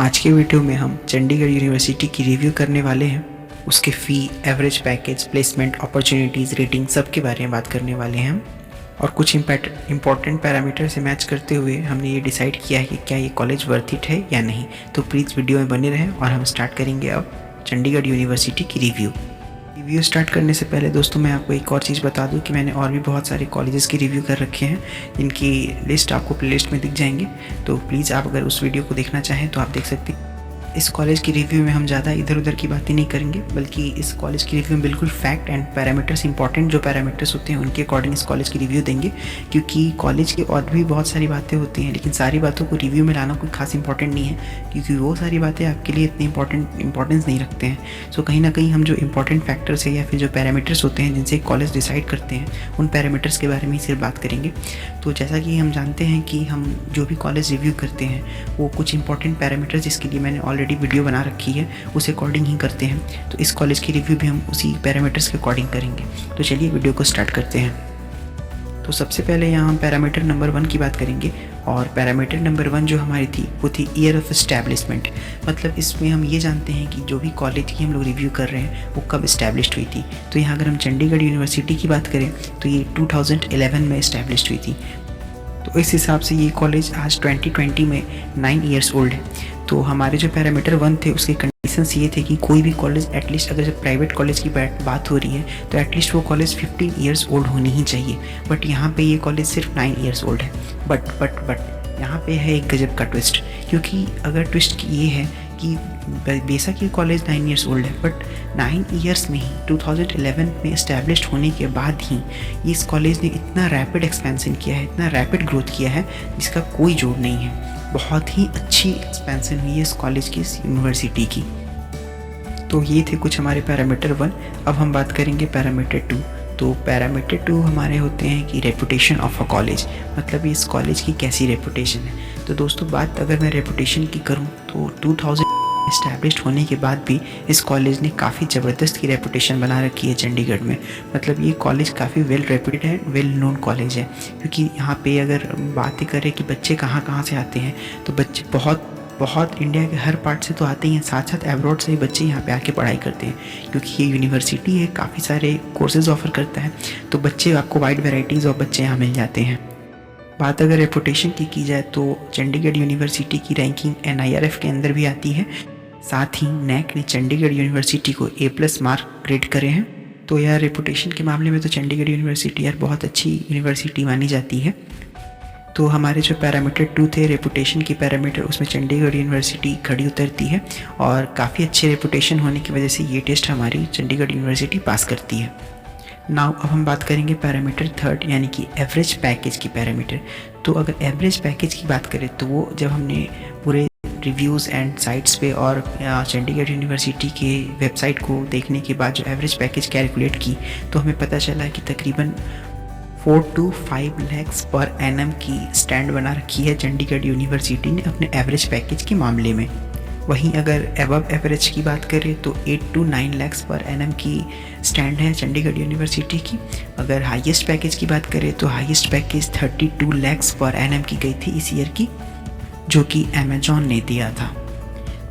आज के वीडियो में हम चंडीगढ़ यूनिवर्सिटी की रिव्यू करने वाले हैं। उसके fee, average package, placement, opportunities, rating सब के बारे में बात करने वाले हैं और कुछ इम्पॉर्टेंट पैरामीटर से मैच करते हुए हमने ये डिसाइड किया है कि क्या ये कॉलेज वर्थ इट है या नहीं। तो प्लीज़ वीडियो में बने रहें और हम स्टार्ट करेंगे अब चंडीगढ़ यूनिवर्सिटी की रिव्यू स्टार्ट करने से पहले दोस्तों मैं आपको एक और चीज़ बता दूं कि मैंने और भी बहुत सारे कॉलेजेस की रिव्यू कर रखे हैं जिनकी लिस्ट आपको प्लेलिस्ट में दिख जाएंगे। तो प्लीज़ आप अगर उस वीडियो को देखना चाहें तो आप देख सकते हैं। इस कॉलेज की रिव्यू में हम ज़्यादा इधर उधर की बातें नहीं करेंगे, बल्कि इस कॉलेज की रिव्यू में बिल्कुल फैक्ट एंड पैरामीटर्स, इंपॉर्टेंट जो पैरामीटर्स होते हैं उनके अकॉर्डिंग इस कॉलेज की रिव्यू देंगे। क्योंकि कॉलेज की और भी बहुत सारी बातें होती हैं, लेकिन सारी बातों को रिव्यू में लाना कोई खास इंपॉर्टेंट नहीं है, क्योंकि वो सारी बातें आपके लिए इतनी इंपॉर्टेंस नहीं रखते हैं। सो कहीं ना कहीं हम जो इंपॉर्टेंट फैक्टर्स है या फिर जो पैरामीटर्स होते हैं जिनसे कॉलेज डिसाइड करते हैं, उन पैरामीटर्स के बारे में ही सिर्फ बात करेंगे। तो जैसा कि हम जानते हैं कि हम जो भी कॉलेज रिव्यू करते हैं वो कुछ इंपॉर्टेंट पैरामीटर्स, जिसके लिए मैंने ऑलरेडी वीडियो बना रखी है, उस अकॉर्डिंग ही करते हैं। तो इस कॉलेज की रिव्यू भी हम उसी पैरामीटर्स के अकॉर्डिंग करेंगे। तो चलिए वीडियो को स्टार्ट करते हैं। तो सबसे पहले यहाँ हम पैरामीटर नंबर 1 की बात करेंगे, और पैरामीटर नंबर 1 जो हमारी थी वो थी ईयर ऑफ एस्टैब्लिशमेंट। मतलब इसमें हम ये जानते हैं कि जो भी कॉलेज की हम लोग रिव्यू कर रहे हैं वो कब इस्टेब्लिश्ड हुई थी। तो यहाँ अगर हम चंडीगढ़ यूनिवर्सिटी की बात करें तो ये 2011 में इस्टेब्लिश्ड हुई थी। तो इस हिसाब से ये कॉलेज आज 2020 में 9 ईयर्स ओल्ड है। तो हमारे जो पैरामीटर 1 थे उसके कंडीशंस ये थे कि कोई भी कॉलेज एटलीस्ट, अगर जब प्राइवेट कॉलेज की बात हो रही है तो एटलीस्ट वो कॉलेज 15 ईयर्स ओल्ड होनी ही चाहिए। बट यहाँ पे ये कॉलेज सिर्फ 9 ईयर्स ओल्ड है। बट यहाँ पे है एक गजब का ट्विस्ट, क्योंकि अगर ट्विस्ट ये है कि बेशक ये कॉलेज 9 ईयर्स ओल्ड है, बट 9 ईयर्स में ही 2011 में इस्टेब्लिश्ड होने के बाद ही इस कॉलेज ने इतना रैपिड एक्सपेंशन किया है, इतना रैपिड ग्रोथ किया है जिसका कोई जोड़ नहीं है। बहुत ही अच्छी एक्सपेंशन हुई है इस कॉलेज की, इस यूनिवर्सिटी की। तो ये थे कुछ हमारे पैरामीटर 1। अब हम बात करेंगे पैरामीटर 2। तो पैरामीटर 2 हमारे होते हैं कि रेपुटेशन ऑफ अ कॉलेज, मतलब इस कॉलेज की कैसी रेपुटेशन है। तो दोस्तों बात अगर मैं रेपुटेशन की करूं तो 2000 इस्टेब्लिश्ड होने के बाद भी इस कॉलेज ने काफ़ी ज़बरदस्त की रेपुटेशन बना रखी है चंडीगढ़ में। मतलब ये कॉलेज काफ़ी वेल रेप्यूटेड है, वेल नोन कॉलेज है। क्योंकि यहाँ पे अगर बात करें कि बच्चे कहाँ से आते हैं, तो बच्चे बहुत इंडिया के हर पार्ट से तो आते ही हैं, साथ साथ एब्रॉड से भी बच्चे यहाँ पे आके पढ़ाई करते हैं। क्योंकि ये यूनिवर्सिटी है, काफ़ी सारे कोर्सेज ऑफर करता है, तो बच्चे आपको वाइड वेराइटीज़ ऑफ बच्चे यहाँ मिल जाते हैं। बात अगर रेपुटेशन की जाए तो चंडीगढ़ यूनिवर्सिटी की रैंकिंग NIRF के अंदर भी आती है। साथ ही NAC ने चंडीगढ़ यूनिवर्सिटी को A+ मार्क ग्रेड करे हैं। तो यार रेपुटेशन के मामले में तो चंडीगढ़ यूनिवर्सिटी यार बहुत अच्छी यूनिवर्सिटी मानी जाती है। तो हमारे जो पैरामीटर 2 थे रेपुटेशन की पैरामीटर, उसमें चंडीगढ़ यूनिवर्सिटी खड़ी उतरती है, और काफ़ी अच्छे रेपुटेशन होने की वजह से ये टेस्ट हमारी चंडीगढ़ यूनिवर्सिटी पास करती है। नाउ अब हम बात करेंगे पैरामीटर 3, यानी कि एवरेज पैकेज की पैरामीटर। तो अगर एवरेज पैकेज की बात करें तो वो जब हमने पूरे रिव्यूज़ एंड साइट्स पे और चंडीगढ़ यूनिवर्सिटी के वेबसाइट को देखने के बाद जो एवरेज पैकेज कैलकुलेट की, तो हमें पता चला कि तकरीबन 4 to 5 lakhs पर एनम की स्टैंड बना रखी है चंडीगढ़ यूनिवर्सिटी ने अपने एवरेज पैकेज के मामले में। वहीं अगर एबव एवरेज की बात करें तो 8 to 9 lakhs पर एनम की स्टैंड है चंडीगढ़ यूनिवर्सिटी की। अगर हाईएस्ट पैकेज की बात करें तो highest package 32 lakhs per annum की गई थी इस ईयर की, जो कि अमेजॉन ने दिया था।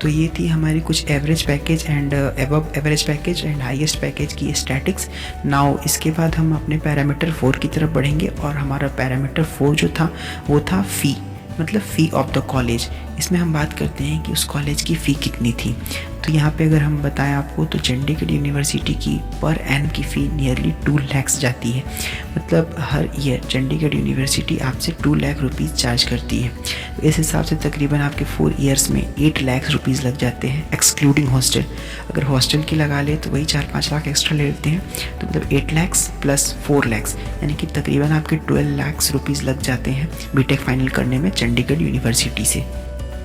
तो ये थी हमारी कुछ average package and above average package and highest package की स्टैटिक्स। नाउ इसके बाद हम अपने पैरामीटर 4 की तरफ बढ़ेंगे, और हमारा पैरामीटर 4 जो था वो था फ़ी, मतलब फ़ी ऑफ द कॉलेज। इसमें हम बात करते हैं कि उस कॉलेज की फ़ी कितनी थी। तो यहाँ पे अगर हम बताएं आपको तो चंडीगढ़ यूनिवर्सिटी की पर एनम की फ़ी नियरली 2 lakhs जाती है। मतलब हर ईयर चंडीगढ़ यूनिवर्सिटी आपसे 2 लाख रुपीज़ चार्ज करती है। तो इस हिसाब से तकरीबन आपके 4 ईयर्स में 8 लाख रुपीज़ लग जाते हैं, एक्सक्लूडिंग हॉस्टल। अगर हॉस्टल की लगा ले तो वही 4-5 लाख एक्स्ट्रा ले लेते हैं। तो मतलब 8 lakhs प्लस 4 lakhs, यानी कि तकरीबन आपके 12 lakhs रुपीज़ लग जाते हैं बीटेक फाइनल करने में चंडीगढ़ यूनिवर्सिटी से।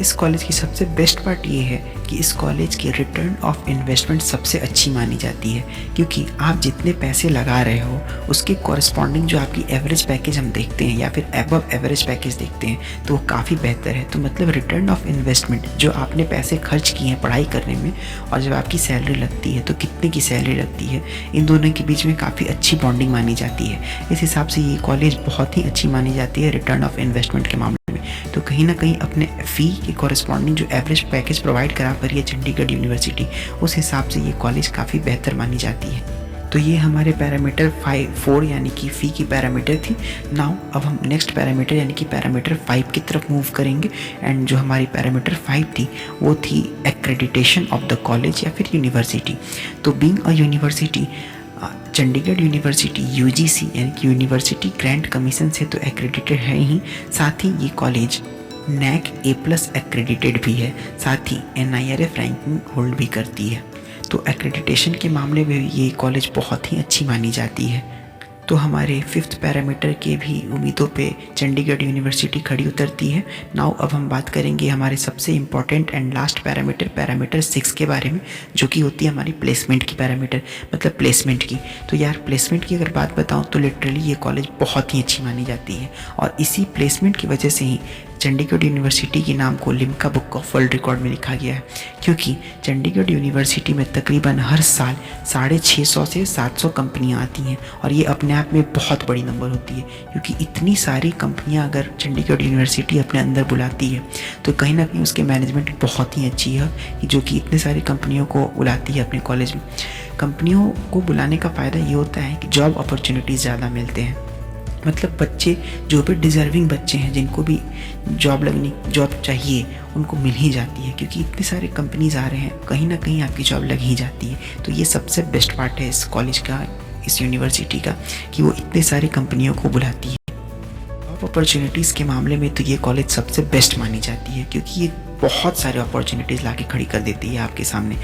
इस कॉलेज की सबसे बेस्ट पार्ट ये है कि इस कॉलेज की रिटर्न ऑफ इन्वेस्टमेंट सबसे अच्छी मानी जाती है, क्योंकि आप जितने पैसे लगा रहे हो उसके कॉरस्पॉन्डिंग जो आपकी एवरेज पैकेज हम देखते हैं या फिर एबव एवरेज पैकेज देखते हैं तो वो काफ़ी बेहतर है। तो मतलब रिटर्न ऑफ इन्वेस्टमेंट, जो आपने पैसे खर्च किए हैं पढ़ाई करने में और जब आपकी सैलरी लगती है तो कितने की सैलरी लगती है, इन दोनों के बीच में काफ़ी अच्छी बॉन्डिंग मानी जाती है। इस हिसाब से ये कॉलेज बहुत ही अच्छी मानी जाती है रिटर्न ऑफ इन्वेस्टमेंट के मामले तो कहीं ना कहीं अपने फ़ी के कॉरेस्पॉन्डिंग जो एवरेज पैकेज प्रोवाइड करा पा रही है चंडीगढ़ यूनिवर्सिटी, उस हिसाब से ये कॉलेज काफ़ी बेहतर मानी जाती है। तो ये हमारे पैरामीटर 4 यानी कि फ़ी की पैरामीटर थी। नाउ अब हम नेक्स्ट पैरामीटर यानी कि पैरामीटर 5 की तरफ मूव करेंगे। एंड जो हमारी पैरामीटर 5 थी वो थी एक्रेडिटेशन ऑफ द कॉलेज या फिर यूनिवर्सिटी। तो being a university, Chandigarh university UGC यानी कि यूनिवर्सिटी ग्रांट कमीशन से तो एक्रेडिटेड है ही, साथ ही ये कॉलेज NAC A+ एक्रेडिटेड भी है, साथ ही NIRF रैंकिंग होल्ड भी करती है। तो एक्रेडिटेशन के मामले में ये कॉलेज बहुत ही अच्छी मानी जाती है। तो हमारे 5th पैरामीटर के भी उम्मीदों पे चंडीगढ़ यूनिवर्सिटी खड़ी उतरती है। नाउ अब हम बात करेंगे हमारे सबसे इम्पॉर्टेंट एंड लास्ट पैरामीटर 6 के बारे में, जो कि होती है हमारी प्लेसमेंट की पैरामीटर, मतलब प्लेसमेंट की। तो यार प्लेसमेंट की अगर बात बताऊँ तो लिटरली ये कॉलेज बहुत ही अच्छी मानी जाती है, और इसी प्लेसमेंट की वजह से ही चंडीगढ़ यूनिवर्सिटी के नाम को Limca book of world record में लिखा गया है। क्योंकि चंडीगढ़ यूनिवर्सिटी में तकरीबन हर साल 650 से 700 कंपनियां आती हैं, और ये अपने आप में बहुत बड़ी नंबर होती है। क्योंकि इतनी सारी कंपनियां अगर चंडीगढ़ यूनिवर्सिटी अपने अंदर बुलाती है तो कहीं ना कहीं उसके मैनेजमेंट बहुत ही अच्छी है, जो कि इतनी सारी कंपनियों को बुलाती है अपने कॉलेज में। कंपनियों को बुलाने का फ़ायदा ये होता है कि जॉब अपॉर्चुनिटीज़ ज़्यादा मिलते हैं। मतलब बच्चे जो भी डिज़र्विंग बच्चे हैं, जिनको भी जॉब चाहिए, उनको मिल ही जाती है, क्योंकि इतने सारे कंपनीज आ रहे हैं, कहीं ना कहीं आपकी जॉब लग ही जाती है। तो ये सबसे बेस्ट पार्ट है इस कॉलेज का, इस यूनिवर्सिटी का, कि वो इतने सारी कंपनियों को बुलाती है। जॉब अपॉर्चुनिटीज़ के मामले में तो ये कॉलेज सबसे बेस्ट मानी जाती है, क्योंकि ये बहुत सारे अपॉर्चुनिटीज़ ला के खड़ी कर देती है आपके सामने।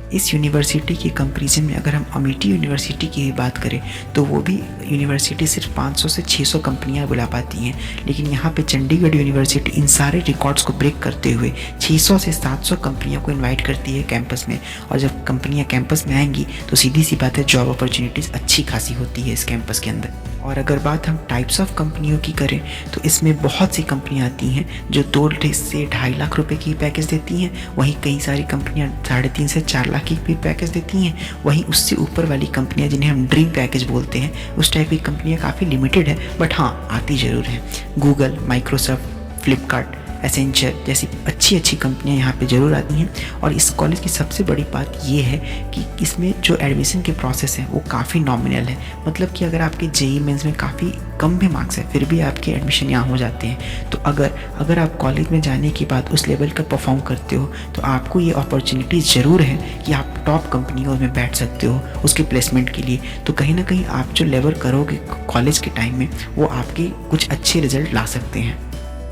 इस यूनिवर्सिटी के कंपैरिजन में अगर हम अमेठी यूनिवर्सिटी की बात करें तो वो भी यूनिवर्सिटी सिर्फ 500 से 600 कंपनियां बुला पाती हैं, लेकिन यहाँ पे चंडीगढ़ यूनिवर्सिटी इन सारे रिकॉर्ड्स को ब्रेक करते हुए 600 से 700 कंपनियों को इनवाइट करती है कैंपस में। और जब कंपनियां कैंपस में आएंगी तो सीधी सी बात है, जॉब अपॉर्चुनिटीज़ अच्छी खासी होती है इस कैंपस के अंदर। और अगर बात हम टाइप्स ऑफ कंपनियों की करें तो इसमें बहुत सी कंपनियां आती हैं जो 2 से 2.5 लाख रुपए की पैकेज देती हैं, वहीं कई सारी कंपनियां 3.5 से 4 लाख की भी पैकेज देती हैं। वहीं उससे ऊपर वाली कंपनियां जिन्हें हम ड्रीम पैकेज बोलते हैं, उस टाइप की कंपनियां काफ़ी लिमिटेड है, बट हाँ आती ज़रूर हैं। गूगल, माइक्रोसॉफ्ट, फ्लिपकार्ट, एसेंचर जैसी अच्छी अच्छी कंपनियां यहाँ पे ज़रूर आती हैं। और इस कॉलेज की सबसे बड़ी बात ये है कि इसमें जो एडमिशन के प्रोसेस है वो काफ़ी नॉमिनल है। मतलब कि अगर आपके जेईई मेंस में काफ़ी कम भी मार्क्स है फिर भी आपके एडमिशन यहाँ हो जाते हैं। तो अगर आप कॉलेज में जाने के बाद उस लेवल का परफॉर्म करते हो तो आपको ये अपॉर्चुनिटी ज़रूर है कि आप टॉप कंपनियों में बैठ सकते हो उसके प्लेसमेंट के लिए। तो कहीं ना कहीं आप जो लेवल करोगे कॉलेज के टाइम में वो आपके कुछ अच्छे रिजल्ट ला सकते हैं।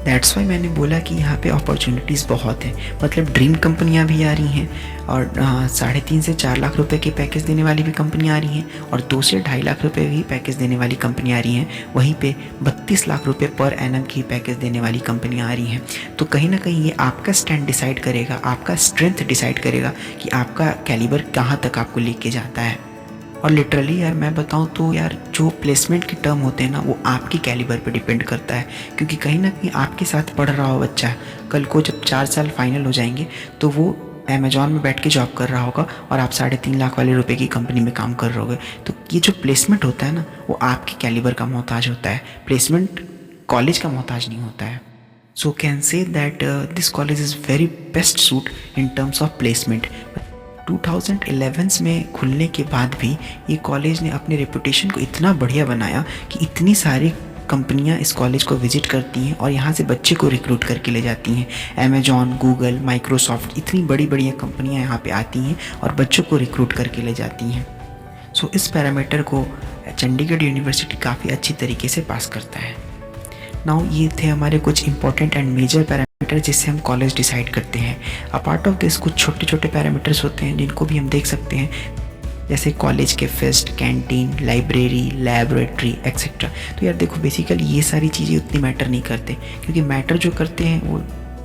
दैट्स वाई मैंने बोला कि यहाँ पे अपॉर्चुनिटीज़ बहुत है। मतलब ड्रीम कंपनियाँ भी आ रही हैं, और 3.5 से 4 लाख रुपए के पैकेज देने वाली भी कंपनियाँ आ रही हैं, और 2 से 2.5 लाख रुपए भी पैकेज देने वाली कंपनियाँ आ रही हैं। वहीं पे 32 लाख रुपए पर एनम की पैकेज देने वाली कंपनियाँ आ रही हैं। तो कहीं ना कहीं ये आपका स्टैंड डिसाइड करेगा, आपका स्ट्रेंथ डिसाइड करेगा कि आपका कैलिबर कहाँ तक आपको लेके जाता है। और लिटरली यार मैं बताऊँ तो यार जो प्लेसमेंट के टर्म होते हैं ना वो आपकी कैलिबर पे डिपेंड करता है। क्योंकि कहीं ना कहीं आपके साथ पढ़ रहा हो बच्चा, कल को जब 4 साल फाइनल हो जाएंगे तो वो अमेजॉन में बैठ के जॉब कर रहा होगा और आप 3.5 लाख वाले रुपए की कंपनी में काम कर रहे होगे। तो ये जो प्लेसमेंट होता है ना वो आपके कैलिबर का मोहताज होता है, प्लेसमेंट कॉलेज का मोहताज नहीं होता है। So can say that this college is very best suit in terms of placement. 2011 में खुलने के बाद भी ये कॉलेज ने अपने रेपुटेशन को इतना बढ़िया बनाया कि इतनी सारी कंपनियां इस कॉलेज को विजिट करती हैं और यहाँ से बच्चे को रिक्रूट करके ले जाती हैं। अमेजॉन, गूगल, माइक्रोसॉफ्ट, इतनी बड़ी बड़ी कंपनियां यहाँ पे आती हैं और बच्चों को रिक्रूट करके ले जाती हैं। सो इस पैरामीटर को चंडीगढ़ यूनिवर्सिटी काफ़ी अच्छी तरीके से पास करता है। नाउ ये थे हमारे कुछ इंपॉर्टेंट एंड मेजर पैरामीटर जिससे हम कॉलेज डिसाइड करते हैं। अपार्ट ऑफ दिस कुछ छोटे छोटे पैरामीटर्स होते हैं जिनको भी हम देख सकते हैं, जैसे कॉलेज के fest, canteen, library, laboratory etcetera. तो यार देखो बेसिकली ये सारी चीज़ें उतनी मैटर नहीं करते, क्योंकि मैटर जो करते हैं वो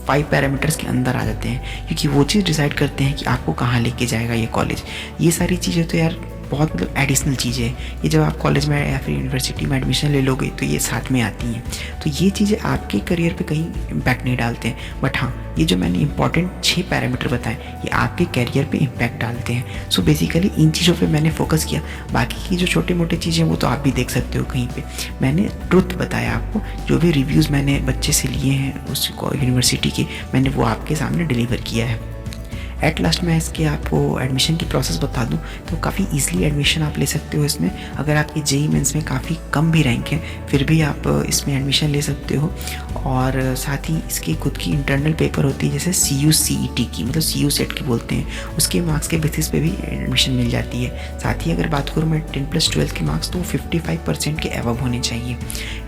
5 पैरामीटर्स के अंदर आ जाते हैं, क्योंकि वो चीज़ डिसाइड करते हैं कि आपको कहाँ लेके जाएगा ये कॉलेज। ये सारी चीज़ें तो यार बहुत मतलब एडिशनल चीज़ें हैं। ये जब आप कॉलेज में या फिर यूनिवर्सिटी में एडमिशन ले लोगे तो ये साथ में आती हैं। तो ये चीज़ें आपके करियर पे कहीं इम्पैक्ट नहीं डालते हैं, बट हाँ ये जो मैंने इंपॉर्टेंट 6 पैरामीटर बताए ये आपके करियर पे इम्पैक्ट डालते हैं। सो बेसिकली इन चीज़ों पे मैंने फोकस किया। बाकी की जो छोटे मोटे चीज़ें वो तो आप भी देख सकते हो कहीं पे। मैंने ट्रुथ बताया आपको, जो भी रिव्यूज़ मैंने बच्चे से लिए हैं उस यूनिवर्सिटी के, मैंने वो आपके सामने डिलीवर किया है। एट लास्ट मैं इसके आपको एडमिशन की प्रोसेस बता दूं तो काफ़ी इजीली एडमिशन आप ले सकते हो इसमें। अगर आपके जेईई मेंस में काफ़ी कम भी रैंक है फिर भी आप इसमें एडमिशन ले सकते हो। और साथ ही इसकी खुद की इंटरनल पेपर होती है जैसे CUCET की, मतलब CU सेट की बोलते हैं, उसके मार्क्स के बेसिस पे भी एडमिशन मिल जाती है। साथ ही अगर बात करूँ मैं 10+12 के मार्क्स तो 55% के अबव होने चाहिए।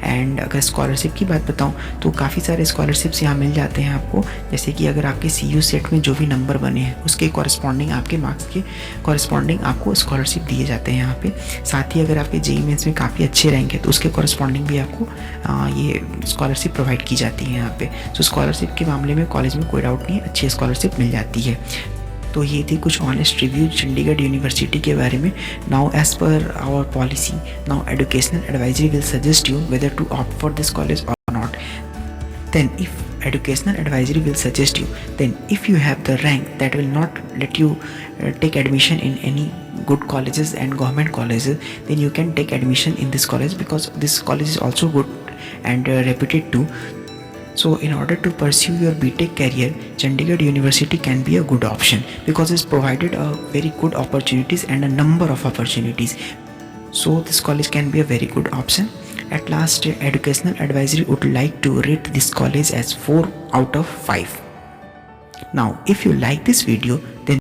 एंड अगर स्कॉलरशिप की बात बताऊँ तो काफ़ी सारे स्कॉलरशिप्स यहाँ मिल जाते हैं आपको, जैसे कि अगर आपके CU सेट में जो भी नंबर बने हैं उसके कॉरस्पॉन्डिंग आपके मार्क्स के कॉरस्पॉन्डिंग आपको स्कॉलरशिप दिए जाते हैं यहाँ पे। साथ ही अगर आपके जेईई मेंस में काफ़ी अच्छे रैंक है तो उसके कॉरस्पॉन्डिंग भी आपको ये स्कॉलरशिप प्रोवाइड की जाती है यहाँ पे। सो स्कॉलरशिप के मामले में कॉलेज में कोई डाउट नहीं है, अच्छी स्कॉलरशिप मिल जाती है। तो ये थी कुछ ऑनेस्ट रिव्यू चंडीगढ़ यूनिवर्सिटी के बारे में। Now as per our policy, now educational advisory will suggest you whether to opt for this college और not. Then if educational advisory will suggest you, then if you have the rank that will not let you take admission in any good colleges and government colleges, then you can take admission in this college because this college is also good and reputed too. So in order to pursue your BTech career, Chandigarh University can be a good option because it's provided a very good opportunities and a number of opportunities. So this college can be a very good option. At last, educational advisory would like to rate this college as 4 out of 5. Now, if you like this video, then